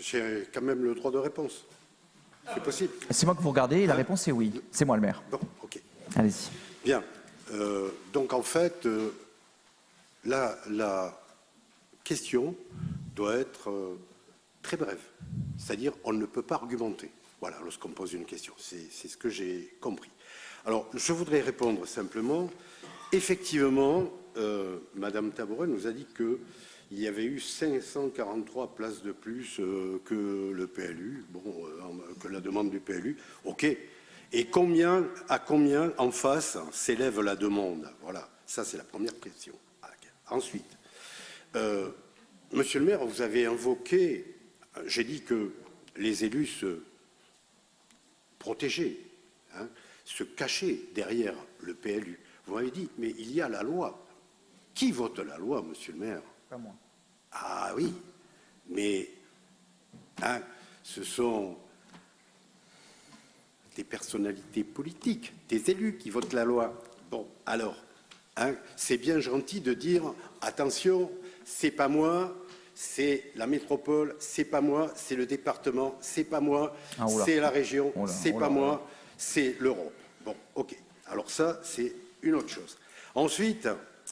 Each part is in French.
J'ai quand même le droit de réponse. C'est possible. C'est moi que vous regardez et la réponse est oui. C'est moi le maire. Bon, ok. Allez-y. Bien. Donc en fait, la question doit être très brève. C'est-à-dire, on ne peut pas argumenter. Voilà, lorsqu'on pose une question. C'est ce que j'ai compris. Alors, je voudrais répondre simplement. Effectivement, Madame Tabouret nous a dit qu'il y avait eu 543 places de plus que le PLU, que la demande du PLU. OK. Et à combien en face s'élève la demande? Voilà, ça c'est la première question. Ensuite, Monsieur le maire, vous avez invoqué, j'ai dit que les élus se protégeaient, se cachaient derrière le PLU. Vous m'avez dit, mais il y a la loi. Qui vote la loi, monsieur le maire? Pas moi. Ah oui, mais ce sont des personnalités politiques, des élus qui votent la loi. Bon, alors, c'est bien gentil de dire, attention, c'est pas moi, c'est la métropole, c'est pas moi, c'est le département, c'est pas moi, c'est la région, c'est pas moi, c'est l'Europe. Bon, ok. Alors ça, c'est une autre chose. Ensuite,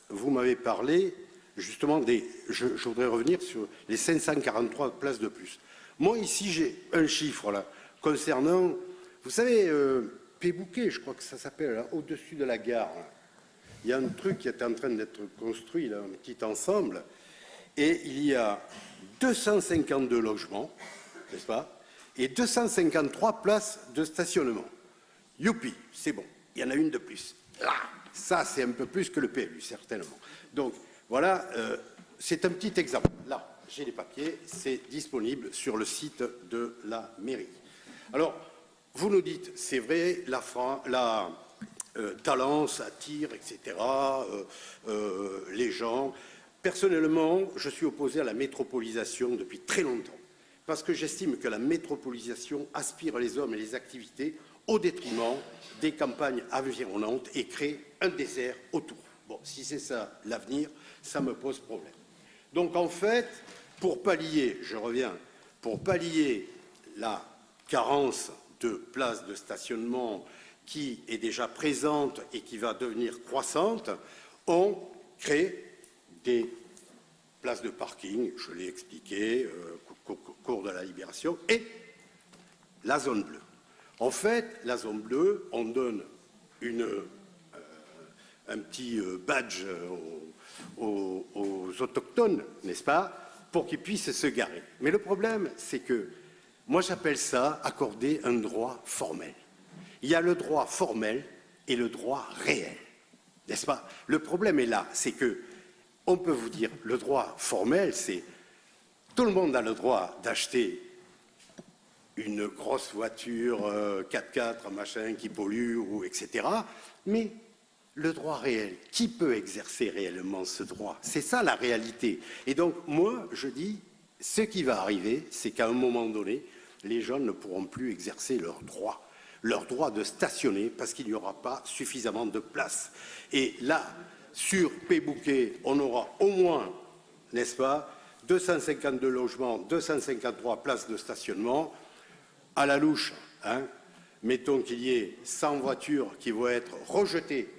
vous m'avez parlé justement je voudrais revenir sur les 543 places de plus. Moi, ici, j'ai un chiffre là, concernant, vous savez, Pébouquet, je crois que ça s'appelle, au-dessus de la gare. Là. Il y a un truc qui est en train d'être construit, là, un petit ensemble, et il y a 252 logements, n'est-ce pas, et 253 places de stationnement. Youpi, c'est bon, il y en a une de plus. Là, ça, c'est un peu plus que le PLU, certainement. Donc, voilà, c'est un petit exemple. Là, j'ai les papiers, c'est disponible sur le site de la mairie. Alors, vous nous dites, c'est vrai, Talence attire, etc., les gens. Personnellement, je suis opposé à la métropolisation depuis très longtemps, parce que j'estime que la métropolisation aspire les hommes et les activités au détriment des campagnes environnantes et crée un désert autour. Bon, si c'est ça l'avenir, ça me pose problème. Donc en fait, pour pallier, je reviens, pour pallier la carence de places de stationnement qui est déjà présente et qui va devenir croissante, on crée des places de parking, je l'ai expliqué au cours de la Libération, et la zone bleue. En fait, la zone bleue, on donne un petit badge aux autochtones, n'est-ce pas, pour qu'ils puissent se garer. Mais le problème, c'est que moi, j'appelle ça accorder un droit formel. Il y a le droit formel et le droit réel, n'est-ce pas? Le problème est là, c'est que on peut vous dire, le droit formel, c'est tout le monde a le droit d'acheter une grosse voiture 4x4, machin, qui pollue, ou etc. Mais le droit réel, qui peut exercer réellement ce droit? C'est ça la réalité. Et donc, moi, je dis, ce qui va arriver, c'est qu'à un moment donné, les gens ne pourront plus exercer leur droit de stationner, parce qu'il n'y aura pas suffisamment de place. Et là, sur Pébouquet, on aura au moins, n'est-ce pas, 252 logements, 253 places de stationnement. À la louche, mettons qu'il y ait 100 voitures qui vont être rejetées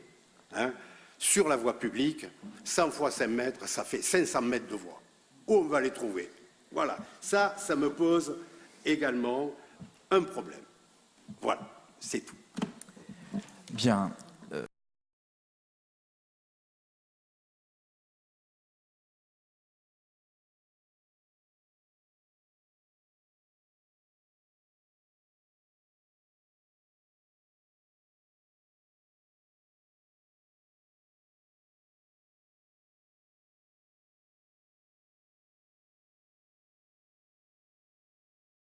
sur la voie publique, 100 fois 5 mètres, ça fait 500 mètres de voie. Où on va les trouver? Voilà, ça me pose également un problème. Voilà, c'est tout. Bien.